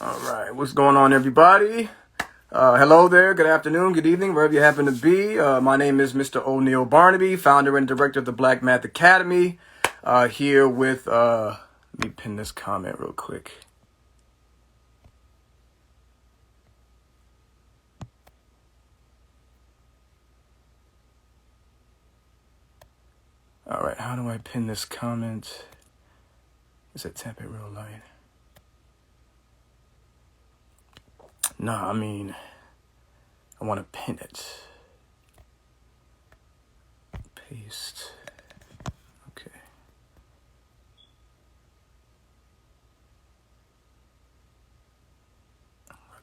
All right, what's going on, everybody? Hello there, good afternoon, good evening, wherever you happen to be. My name is Mr. O'Neil Barnaby, founder and director of the Black Math Academy. Here with, let me pin this comment real quick. All right, how do I pin this comment? Is it tap it real light? Nah, I want to pin it. Paste. Okay.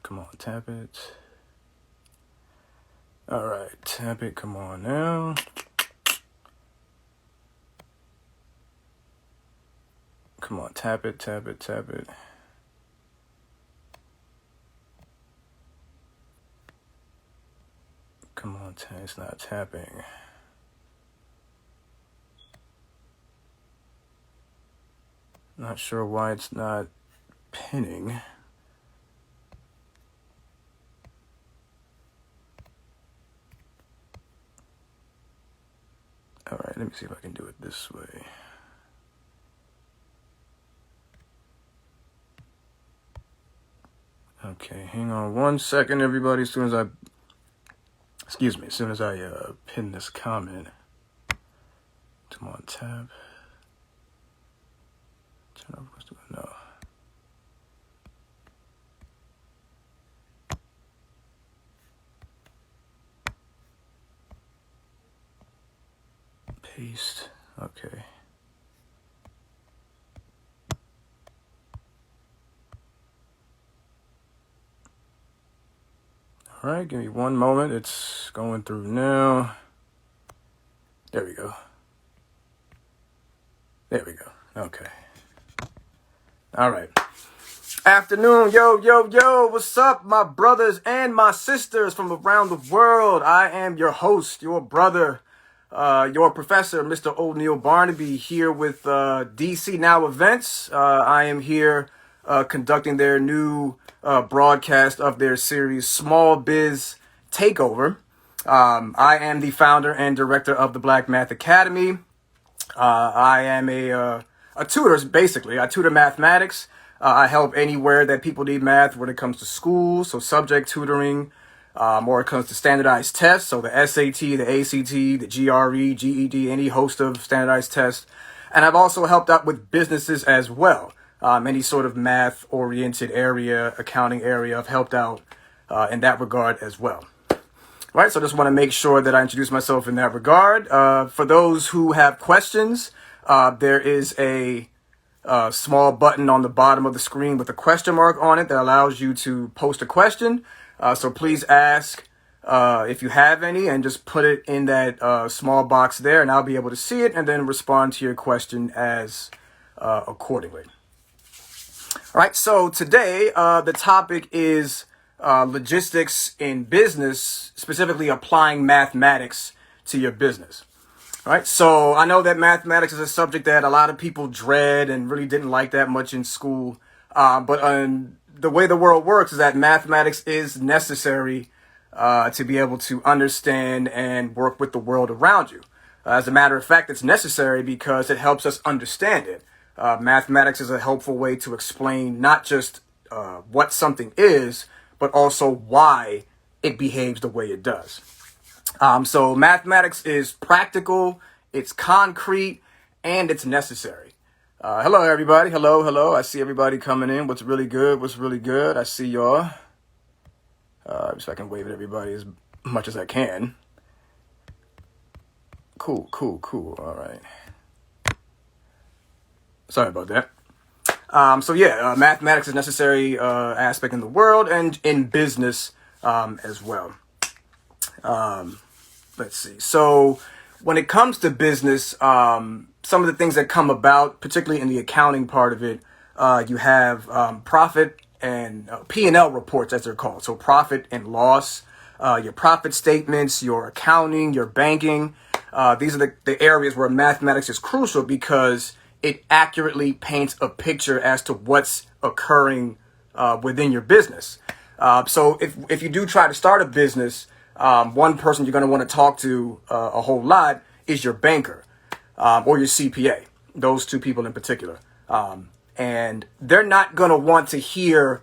Come on, tap it. All right, tap it. Come on now. Come on, tap it, tap it, tap it. Come on, it's not tapping. Not sure why it's not pinning. All right, let me see if I can do it this way. Okay, hang on one second, everybody. As soon as I pin this comment. Come on, tab. Turn off, no. Paste, okay. All right, give me one moment. It's going through now. There we go. There we go. Okay. All right. Afternoon, yo. What's up, my brothers and my sisters from around the world? I am your host, your brother, your professor, Mr. O'Neil Barnaby, here with DC Now Events. I am here conducting their new broadcast of their series Small Biz Takeover. I am the founder and director of the Black Math Academy. I am a tutor, basically. I tutor mathematics. I help anywhere that people need math when it comes to school, so subject tutoring, or it comes to standardized tests, so the SAT, the ACT, the GRE, GED, any host of standardized tests. And I've also helped out with businesses as well. Any sort of math-oriented area, accounting area, I've helped out in that regard as well. All right, so I just want to make sure that I introduce myself in that regard. For those who have questions, there is a small button on the bottom of the screen with a question mark on it that allows you to post a question. So please ask if you have any and just put it in that small box there, and I'll be able to see it and then respond to your question as accordingly. All right, so today the topic is logistics in business, specifically applying mathematics to your business. All right, so I know that mathematics is a subject that a lot of people dread and really didn't like that much in school. But the way the world works is that mathematics is necessary to be able to understand and work with the world around you. As a matter of fact, it's necessary because it helps us understand it. Mathematics is a helpful way to explain not just what something is, but also why it behaves the way it does. So mathematics is practical, it's concrete, and it's necessary. Hello, everybody. Hello. I see everybody coming in. What's really good? I see y'all. So I can wave at everybody as much as I can. Cool. All right. Sorry about that. Mathematics is a necessary aspect in the world and in business as well. Let's see. So when it comes to business, some of the things that come about, particularly in the accounting part of it, you have profit and P&L reports, as they're called. So profit and loss, your profit statements, your accounting, your banking. These are the areas where mathematics is crucial because it accurately paints a picture as to what's occurring within your business. So if you do try to start a business, one person you're going to want to talk to a whole lot is your banker or your CPA, those two people in particular. And they're not going to want to hear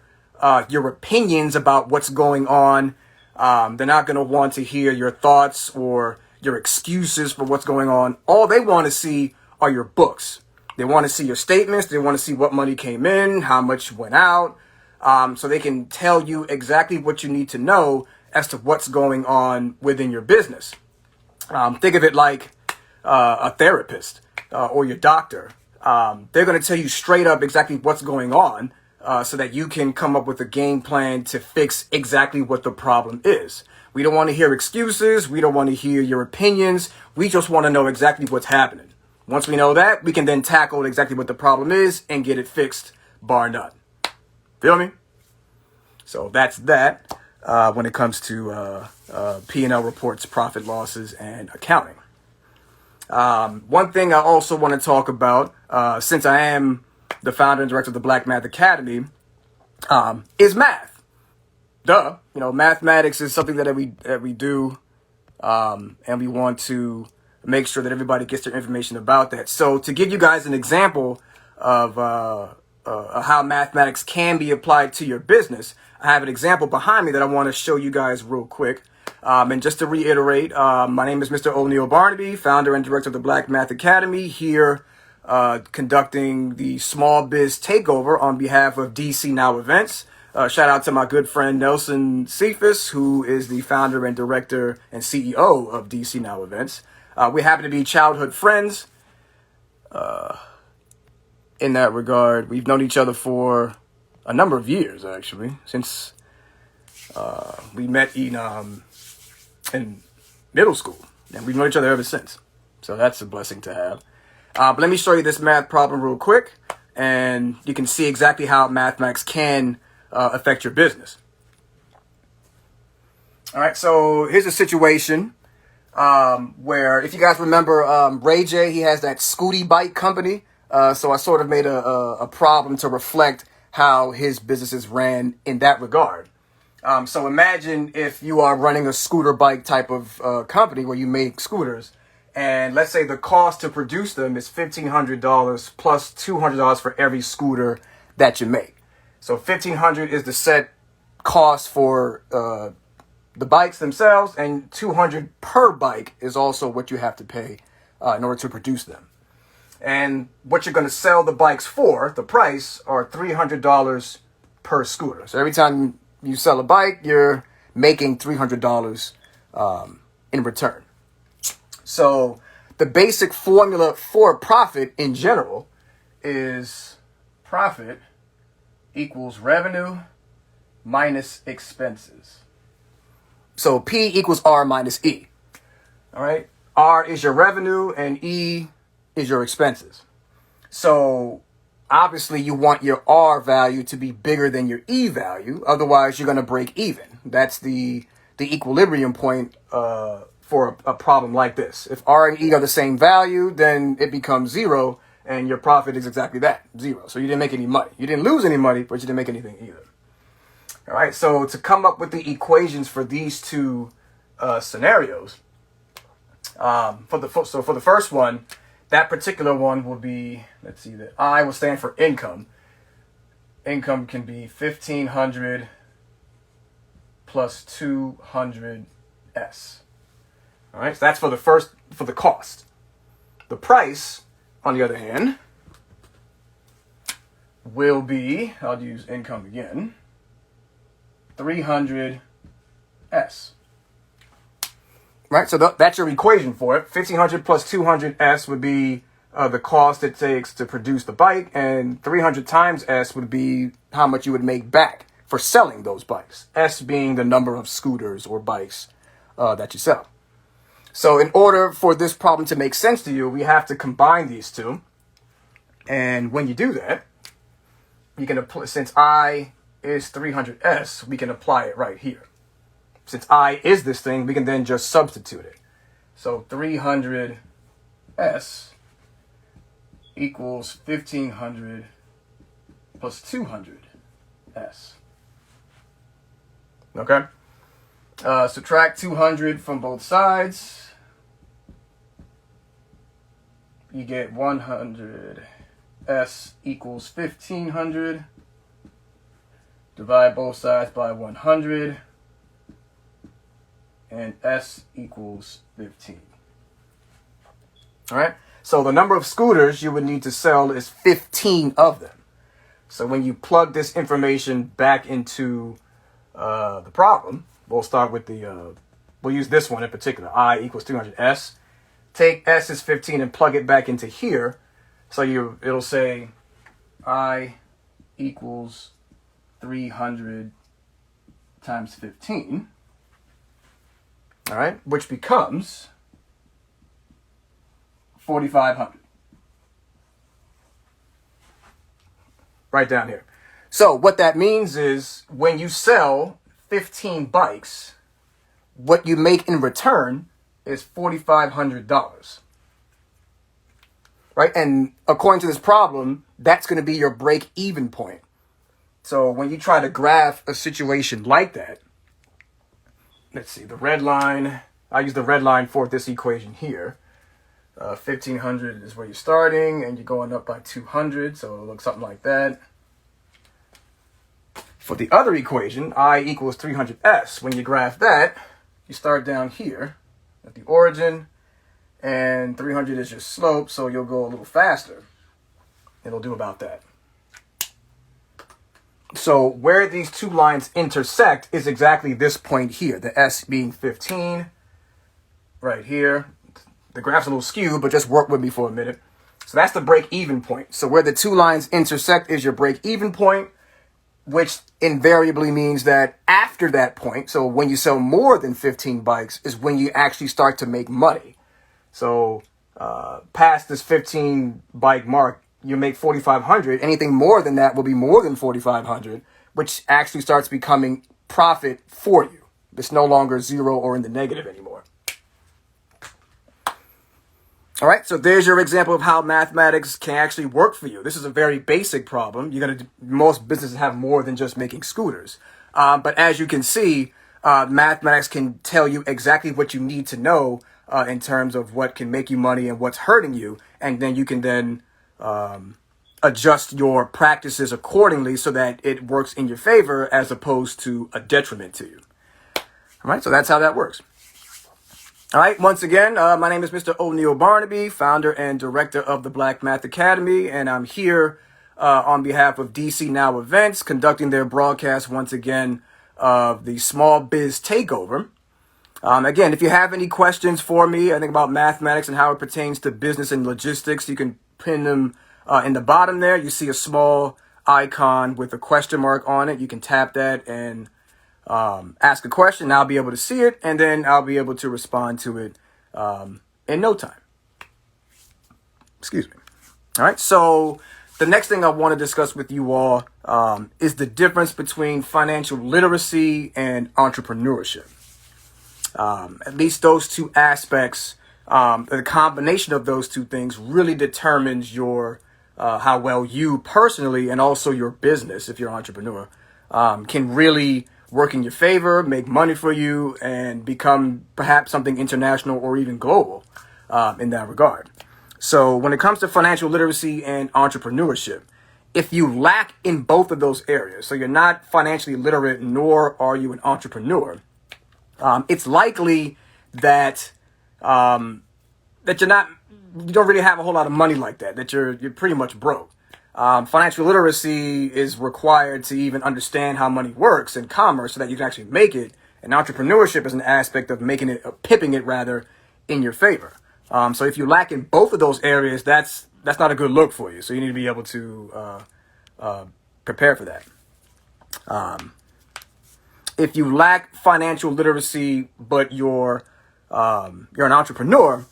your opinions about what's going on. They're not going to want to hear your thoughts or your excuses for what's going on. All they want to see are your books. They want to see your statements. They want to see what money came in, how much went out, so they can tell you exactly what you need to know as to what's going on within your business. Think of it like a therapist or your doctor. They're going to tell you straight up exactly what's going on so that you can come up with a game plan to fix exactly what the problem is. We don't want to hear excuses. We don't want to hear your opinions. We just want to know exactly what's happening. Once we know that, we can then tackle exactly what the problem is and get it fixed, bar none. Feel me? So that's that when it comes to P&L reports, profit losses, and accounting. One thing I also want to talk about, since I am the founder and director of the Black Math Academy, is math. Duh. You know, mathematics is something that we do, and we want to make sure that everybody gets their information about that. So to give you guys an example of how mathematics can be applied to your business, I have an example behind me that I want to show you guys real quick. And just to reiterate, my name is Mr. O'Neal Barnaby, founder and director of the Black Math Academy, here conducting the Small Biz Takeover on behalf of DC Now Events. Shout out to my good friend Nelson Cephas, who is the founder and director and CEO of DC Now Events. We happen to be childhood friends in that regard. We've known each other for a number of years, actually, since we met in middle school. And we've known each other ever since. So that's a blessing to have. But let me show you this math problem real quick, and you can see exactly how mathematics can affect your business. All right, so here's a situation where, if you guys remember, Ray J, he has that Scooty bike company. So I sort of made a problem to reflect how his businesses ran in that regard. So imagine if you are running a scooter bike type of company where you make scooters, and let's say the cost to produce them is $1,500 plus $200 for every scooter that you make. So $1,500 is the set cost for the bikes themselves, and $200 per bike is also what you have to pay in order to produce them. And what you're going to sell the bikes for, the price, are $300 per scooter. So every time you sell a bike, you're making $300 in return. So the basic formula for profit in general is profit equals revenue minus expenses. So P equals R minus E. All right. R is your revenue and E is your expenses. So obviously you want your R value to be bigger than your E value. Otherwise you're going to break even. That's the equilibrium point for a problem like this. If R and E are the same value, then it becomes zero, and your profit is exactly that, zero. So you didn't make any money. You didn't lose any money, but you didn't make anything either. All right, so to come up with the equations for these two scenarios, for the first one, that particular one will be, let's see, that I will stand for income. Income can be 1,500 plus 200s. All right, so that's for the cost. The price, on the other hand, will be, I'll use income again, 300s. Right, so that's your equation for it. 1,500 plus 200s would be the cost it takes to produce the bike, and 300 times S would be how much you would make back for selling those bikes. S being the number of scooters or bikes that you sell. So in order for this problem to make sense to you, we have to combine these two. And when you do that, you can apply, since I is 300s, we can apply it right here. Since I is this thing, we can then just substitute it. So 300s equals 1,500 plus 200s. 200s. Okay? Subtract 200 from both sides. You get 100s equals 1500. Divide both sides by 100. And s equals 15. All right? So the number of scooters you would need to sell is 15 of them. So when you plug this information back into the problem, we'll start with we'll use this one in particular, I equals 300s. Take s is 15 and plug it back into here. So it'll say I equals 300 times 15. All right, which becomes 4,500. Right down here. So what that means is when you sell 15 bikes, what you make in return is $4,500. Right? And according to this problem, that's going to be your break-even point. So when you try to graph a situation like that, let's see, the red line, I use the red line for this equation here. 1,500 is where you're starting, and you're going up by 200, so it'll look something like that. For the other equation, I equals 300s, when you graph that, you start down here at the origin, and 300 is your slope, so you'll go a little faster. It'll do about that. So where these two lines intersect is exactly this point here, the s being 15, right here. The graph's a little skewed, but just work with me for a minute. So that's the break-even point. So where the two lines intersect is your break-even point, which invariably means that after that point, so when you sell more than 15 bikes, is when you actually start to make money. So past this 15 bike mark, you make 4,500. Anything more than that will be more than 4,500, which actually starts becoming profit for you. It's no longer zero or in the negative anymore. All right, so there's your example of how mathematics can actually work for you. This is a very basic problem. Most businesses have more than just making scooters. But as you can see, mathematics can tell you exactly what you need to know in terms of what can make you money and what's hurting you. And then you can then adjust your practices accordingly so that it works in your favor as opposed to a detriment to you. All right, so that's how that works. All right, once again, my name is Mr. O'Neal Barnaby, founder and director of the Black Math Academy, and I'm here on behalf of DC Now Events, conducting their broadcast once again of the Small Biz Takeover. Again, if you have any questions for me, I think about mathematics and how it pertains to business and logistics, you can pin them in the bottom there. You see a small icon with a question mark on it. You can tap that and ask a question. I'll be able to see it, and then I'll be able to respond to it in no time. Excuse me. All right, so the next thing I want to discuss with you all is the difference between financial literacy and entrepreneurship. At least those two aspects, the combination of those two things really determines your how well you personally and also your business, if you're an entrepreneur, can really work in your favor, make money for you, and become perhaps something international or even global in that regard. So when it comes to financial literacy and entrepreneurship, if you lack in both of those areas, so you're not financially literate nor are you an entrepreneur, it's likely that that you don't really have a whole lot of money like that you're pretty much broke. Financial literacy is required to even understand how money works in commerce so that you can actually make it. And entrepreneurship is an aspect of making it, pipping it rather, in your favor. So if you lack in both of those areas, that's not a good look for you. So you need to be able to prepare for that. If you lack financial literacy, but you're an entrepreneur,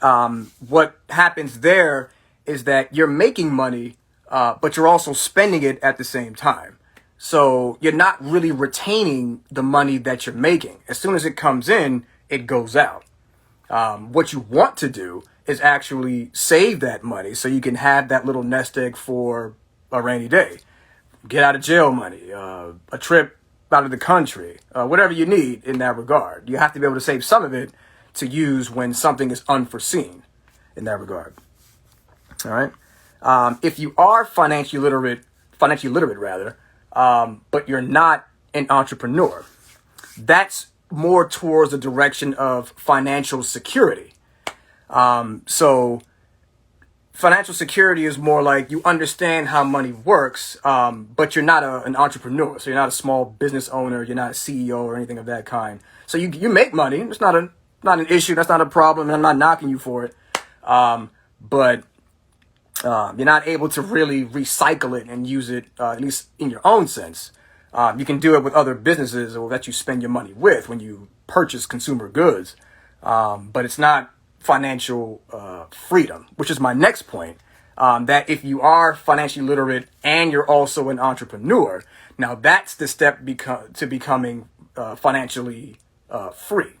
what happens there is that you're making money, but you're also spending it at the same time. So you're not really retaining the money that you're making. As soon as it comes in, it goes out. What you want to do is actually save that money so you can have that little nest egg for a rainy day. get out of jail money, a trip out of the country, whatever you need in that regard. You have to be able to save some of it to use when something is unforeseen in that regard. All right. If you are financially literate rather, but you're not an entrepreneur, that's more towards the direction of financial security. So financial security is more like you understand how money works, but you're not an entrepreneur. So you're not a small business owner. You're not a CEO or anything of that kind. So you make money. It's not an issue. That's not a problem. And I'm not knocking you for it. But you're not able to really recycle it and use it, at least in your own sense. You can do it with other businesses or that you spend your money with when you purchase consumer goods. But it's not financial freedom, which is my next point. That if you are financially literate and you're also an entrepreneur, now that's the step to becoming financially free.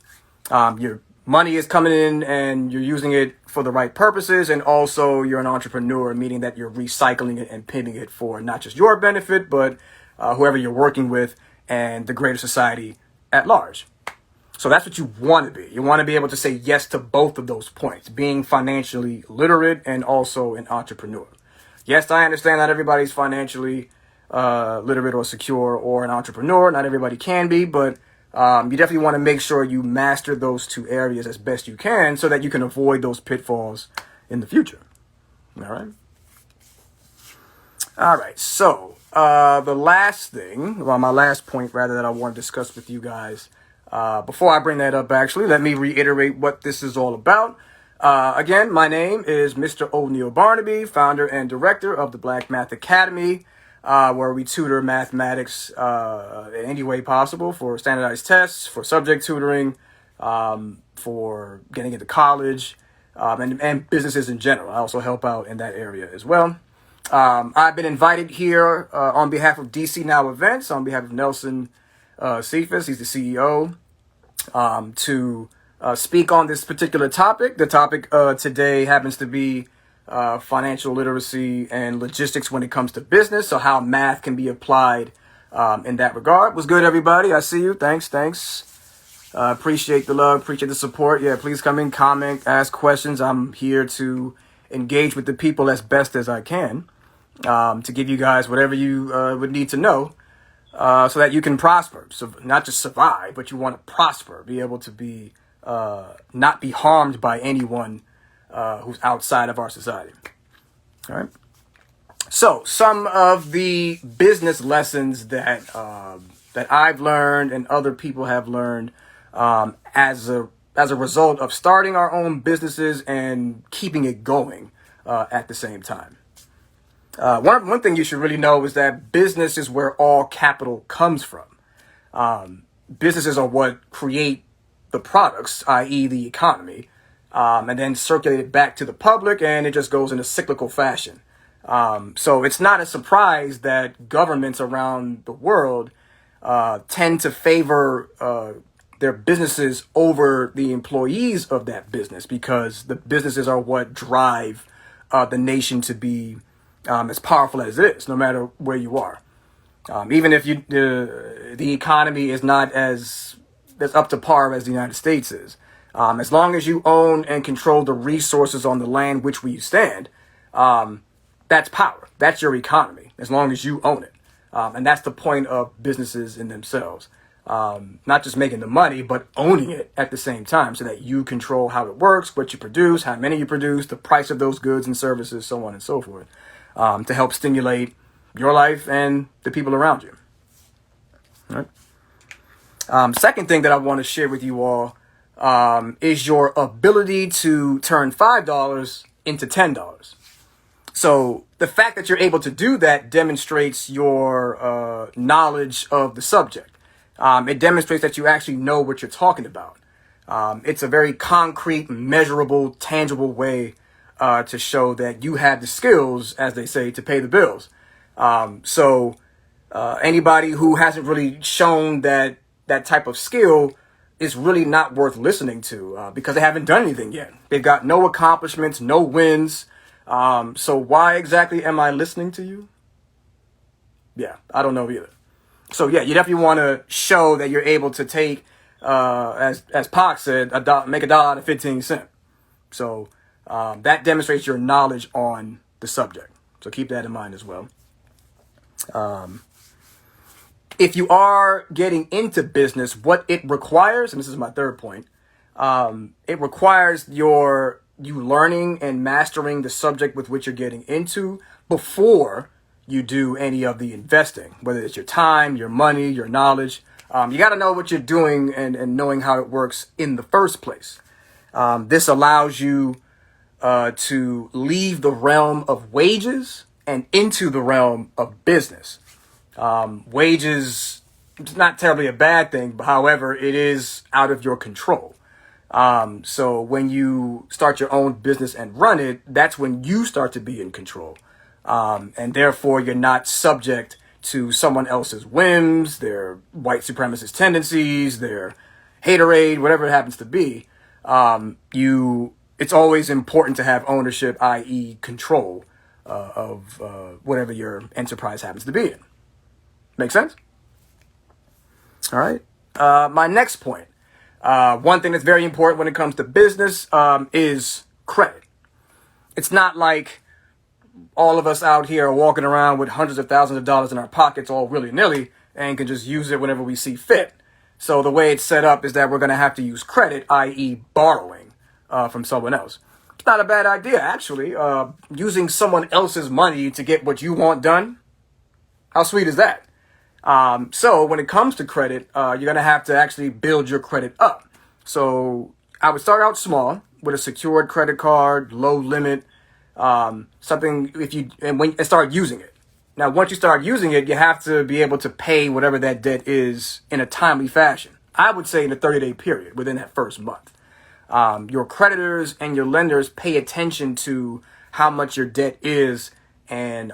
Your money is coming in and you're using it for the right purposes, and also you're an entrepreneur, meaning that you're recycling it and pivoting it for not just your benefit, but whoever you're working with and the greater society at large. So that's what you want to be. You want to be able to say yes to both of those points, being financially literate and also an entrepreneur. Yes, I understand not everybody's financially literate or secure or an entrepreneur. Not everybody can be, but you definitely want to make sure you master those two areas as best you can so that you can avoid those pitfalls in the future. All right. All right. So the last thing, well, my last point rather, that I want to discuss with you guys, before I bring that up, actually, let me reiterate what this is all about. Again, my name is Mr. O'Neal Barnaby, founder and director of the Black Math Academy, where we tutor mathematics in any way possible for standardized tests, for subject tutoring, for getting into college, and businesses in general. I also help out in that area as well. I've been invited here on behalf of DC Now Events, on behalf of Nelson Cephas, he's the CEO, to speak on this particular topic. The topic today happens to be financial literacy and logistics when it comes to business. So how math can be applied in that regard. What's good, everybody? I see you. Thanks. Appreciate the love. Appreciate the support. Yeah, please come in, comment, ask questions. I'm here to engage with the people as best as I can, to give you guys whatever you would need to know, so that you can prosper. So not just survive, but you want to prosper, be able to be not be harmed by anyone who's outside of our society. All right. So some of the business lessons that that I've learned and other people have learned as a result of starting our own businesses and keeping it going at the same time. One thing you should really know is that business is where all capital comes from. Businesses are what create the products, i.e. the economy, and then circulate it back to the public, and it just goes in a cyclical fashion. So it's not a surprise that governments around the world tend to favor their businesses over the employees of that business, because the businesses are what drive the nation to be as powerful as it is, no matter where you are. Even if the economy is not as up to par as the United States is, as long as you own and control the resources on the land which we stand, that's power. That's your economy, as long as you own it. And that's the point of businesses in themselves. Not just making the money, but owning it at the same time, so that you control how it works, what you produce, how many you produce, the price of those goods and services, so on and so forth, to help stimulate your life and the people around you. All right. Second thing that I want to share with you all is your ability to turn $5 into $10. So the fact that you're able to do that demonstrates your knowledge of the subject. It demonstrates that you actually know what you're talking about. It's a very concrete, measurable, tangible way to show that you have the skills, as they say, to pay the bills. So anybody who hasn't really shown that type of skill is really not worth listening to, because they haven't done anything yet. They've got no accomplishments, no wins. So why exactly am I listening to you? Yeah, I don't know either. So yeah, you definitely want to show that you're able to take, as Pac said, make $1 out of 15 cents. So that demonstrates your knowledge on the subject. So keep that in mind as well. If you are getting into business, what it requires, and this is my third point, it requires you learning and mastering the subject with which you're getting into before you do any of the investing, whether it's your time, your money, your knowledge. You got to know what you're doing and knowing how it works in the first place. This allows you to leave the realm of wages and into the realm of business. Wages, it's not terribly a bad thing, but however, it is out of your control. So when you start your own business and run it, that's when you start to be in control. And therefore you're not subject to someone else's whims, their white supremacist tendencies, their haterade, whatever it happens to be. It's always important to have ownership, i.e. control, of whatever your enterprise happens to be in. Make sense? All right. My next point. One thing that's very important when it comes to business is credit. It's not like all of us out here are walking around with hundreds of thousands of dollars in our pockets all willy-nilly and can just use it whenever we see fit. So the way it's set up is that we're going to have to use credit, i.e. borrowing from someone else. It's not a bad idea, actually. Using someone else's money to get what you want done. How sweet is that? So when it comes to credit, you're going to have to actually build your credit up. So I would start out small with a secured credit card, low limit, something and start using it. Now, once you start using it, you have to be able to pay whatever that debt is in a timely fashion. I would say in a 30-day period within that first month. Your creditors and your lenders pay attention to how much your debt is and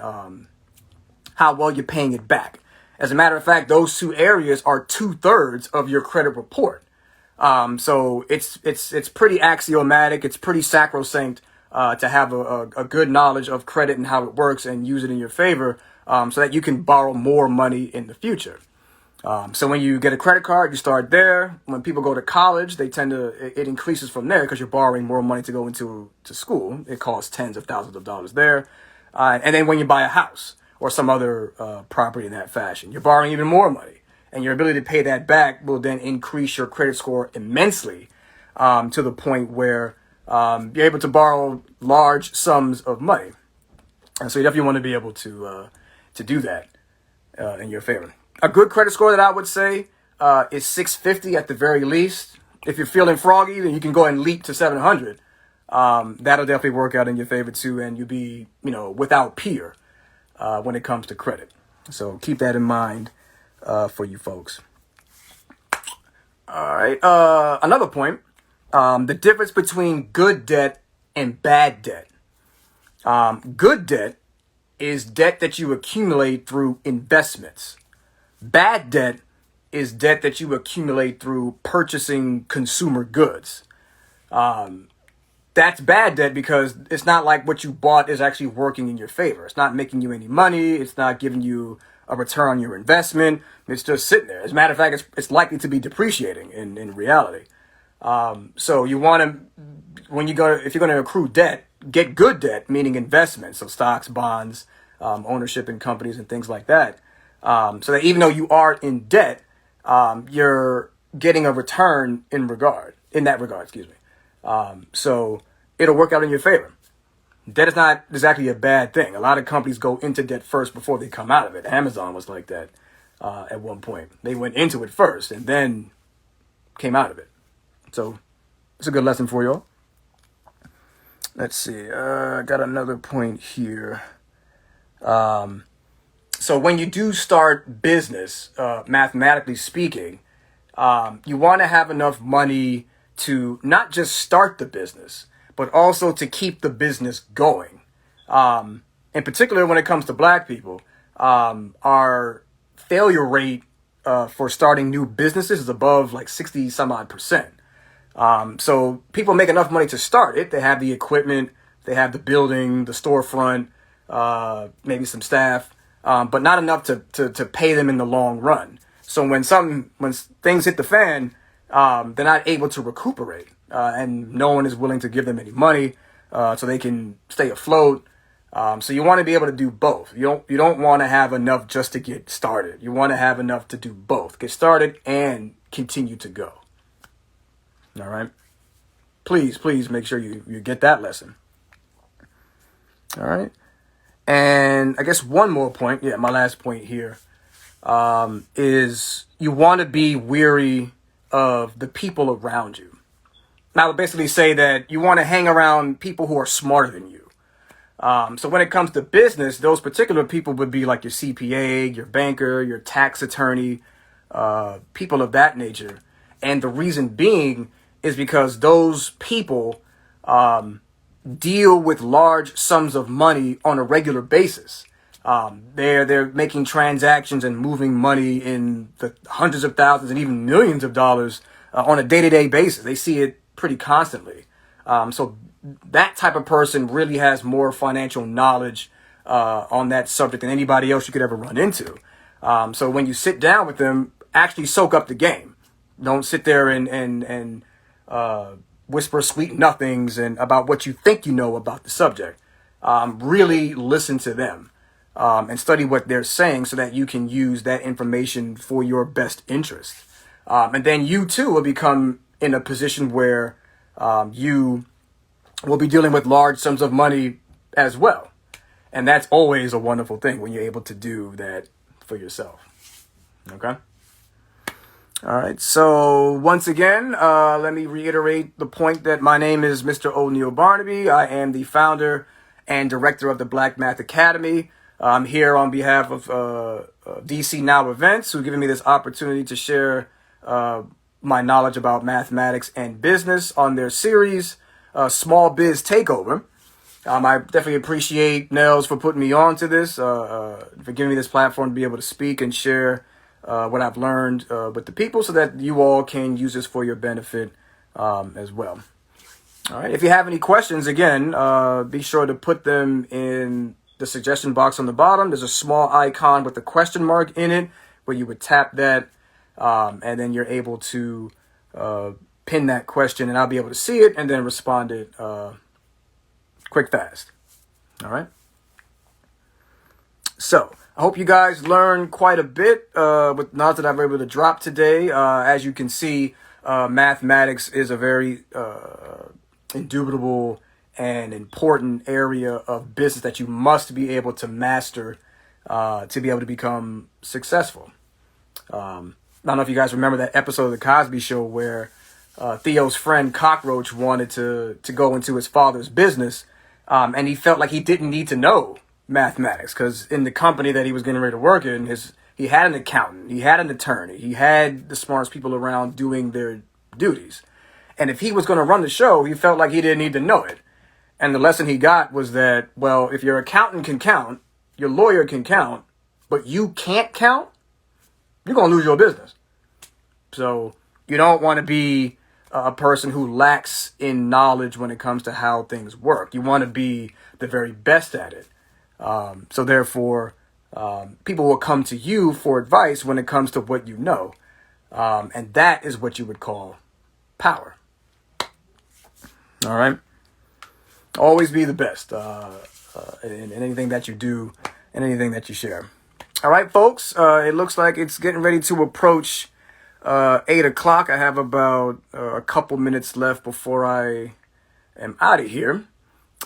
how well you're paying it back. As a matter of fact, those two areas are 2/3 of your credit report. So it's pretty axiomatic. It's pretty sacrosanct to have a good knowledge of credit and how it works and use it in your favor so that you can borrow more money in the future. So when you get a credit card, you start there. When people go to college, it increases from there because you're borrowing more money to go into school. It costs tens of thousands of dollars there. And then when you buy a house or some other property in that fashion, you're borrowing even more money. And your ability to pay that back will then increase your credit score immensely to the point where you're able to borrow large sums of money. And so you definitely want to be able to do that in your favor. A good credit score that I would say is 650 at the very least. If you're feeling froggy, then you can go and leap to 700. That'll definitely work out in your favor too, and you'll be, without peer when it comes to credit. So keep that in mind for you folks. All right. Another point, the difference between good debt and bad debt. Good debt is debt that you accumulate through investments. Bad debt is debt that you accumulate through purchasing consumer goods. That's bad debt because it's not like what you bought is actually working in your favor. It's not making you any money. It's not giving you a return on your investment. It's just sitting there. As a matter of fact, it's likely to be depreciating in reality. So you want to, if you're going to accrue debt, get good debt, meaning investments. So stocks, bonds, ownership in companies and things like that. So that even though you are in debt, you're getting a return in that regard, so it'll work out in your favor. Debt is not exactly a bad thing. A lot of companies go into debt first before they come out of it. Amazon was like that at one point. They went into it first and then came out of it. So it's a good lesson for y'all. Let's see. I got another point here. So when you do start business, mathematically speaking, you want to have enough money to not just start the business, but also to keep the business going. In particular, when it comes to Black people, our failure rate for starting new businesses is above like 60 some odd percent. So people make enough money to start it. They have the equipment, they have the building, the storefront, maybe some staff. but not enough to pay them in the long run. So when things hit the fan, they're not able to recuperate, and no one is willing to give them any money so they can stay afloat. So you want to be able to do both. You don't want to have enough just to get started. You want to have enough to do both, get started and continue to go. All right. Please make sure you get that lesson. All right. And I guess one more point. Yeah, my last point here is you want to be weary of the people around you. Now, I would basically say that you want to hang around people who are smarter than you. So when it comes to business, those particular people would be like your CPA, your banker, your tax attorney, people of that nature. And the reason being is because those people deal with large sums of money on a regular basis. They're making transactions and moving money in the hundreds of thousands and even millions of dollars on a day-to-day basis. They see it pretty constantly. So that type of person really has more financial knowledge on that subject than anybody else you could ever run into. So when you sit down with them, actually soak up the game. Don't sit there and whisper sweet nothings and about what you think you know about the subject. Really listen to them and study what they're saying so that you can use that information for your best interest. And then you too will become in a position where you will be dealing with large sums of money as well. And that's always a wonderful thing when you're able to do that for yourself. Okay? All right. So once again, let me reiterate the point that my name is Mr. O'Neal Barnaby. I am the founder and director of the Black Math Academy. I'm here on behalf of DC Now Events, who've given me this opportunity to share my knowledge about mathematics and business on their series, Small Biz Takeover. I definitely appreciate Nels for putting me on to this, for giving me this platform to be able to speak and share what I've learned with the people so that you all can use this for your benefit as well. All right. If you have any questions, again, be sure to put them in the suggestion box on the bottom. There's a small icon with a question mark in it where you would tap that and then you're able to pin that question and I'll be able to see it and then respond it quick, fast. All right. So I hope you guys learned quite a bit with knowledge that I've been able to drop today. As you can see, mathematics is a very indubitable and important area of business that you must be able to master to be able to become successful. I don't know if you guys remember that episode of The Cosby Show where Theo's friend Cockroach wanted to go into his father's business, and he felt like he didn't need to know mathematics because in the company that he was getting ready to work in, he had an accountant, he had an attorney, he had the smartest people around doing their duties. And if he was going to run the show, he felt like he didn't need to know it. And the lesson he got was that, well, if your accountant can count, your lawyer can count, but you can't count, you're going to lose your business. So you don't want to be a person who lacks in knowledge when it comes to how things work. You want to be the very best at it. So therefore, people will come to you for advice when it comes to what you know. And that is what you would call power. All right. Always be the best in anything that you do and anything that you share. All right, folks. It looks like it's getting ready to approach 8 o'clock. I have about a couple minutes left before I am out of here.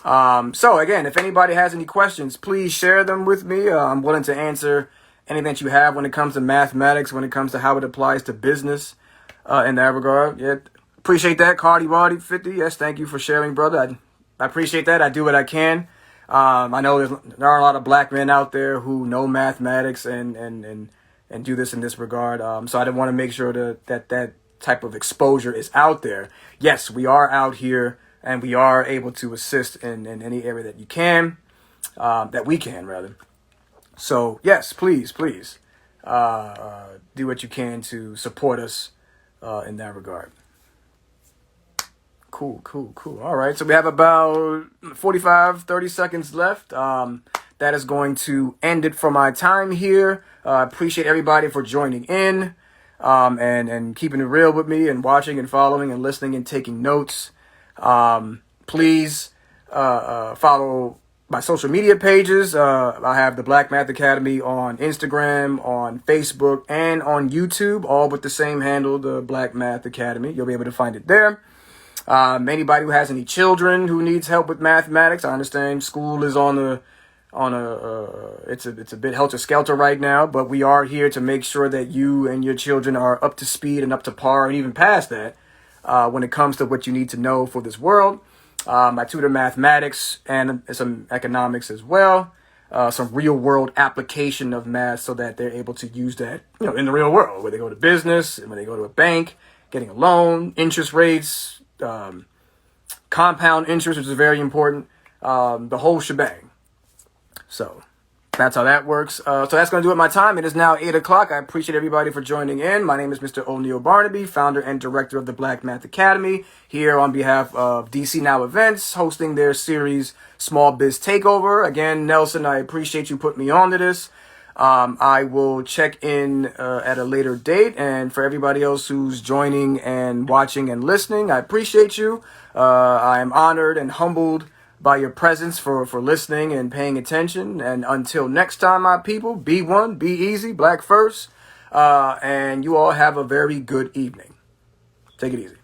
So again, if anybody has any questions, please share them with me. I'm willing to answer anything that you have when it comes to mathematics, when it comes to how it applies to business in that regard. Yeah, appreciate that. Cardi Body 50. Yes, thank you for sharing, brother. I appreciate that. I do what I can. I know there are a lot of black men out there who know mathematics and do this in this regard. So I want to make sure that type of exposure is out there. Yes, we are out here and we are able to assist in any area that you can, that we can rather. So yes, please do what you can to support us in that regard. Cool. All right. So we have about 30 seconds left. That that is going to end it for my time here. I appreciate everybody for joining in and keeping it real with me and watching and following and listening and taking notes. Please follow my social media pages. I have the Black Math Academy on Instagram, on Facebook, and on YouTube, all with the same handle, the Black Math Academy. You'll be able to find it there. Anybody who has any children who needs help with mathematics, I understand school is it's a bit helter-skelter right now, but we are here to make sure that you and your children are up to speed and up to par and even past that when it comes to what you need to know for this world. I tutor mathematics and some economics as well, some real-world application of math so that they're able to use that, in the real world, where they go to business, when they go to a bank, getting a loan, interest rates, compound interest, which is very important, the whole shebang. So that's how that works. So that's going to do it my time. It is now 8 o'clock. I appreciate everybody for joining in. My name is Mr. O'Neal Barnaby, founder and director of the Black Math Academy, here on behalf of DC Now Events, hosting their series Small Biz Takeover. Again, Nelson, I appreciate you putting me on to this. I will check in at a later date. And for everybody else who's joining and watching and listening, I appreciate you. I am honored and humbled by your presence for listening and paying attention. And until next time, my people, be one, be easy, black first. And you all have a very good evening. Take it easy.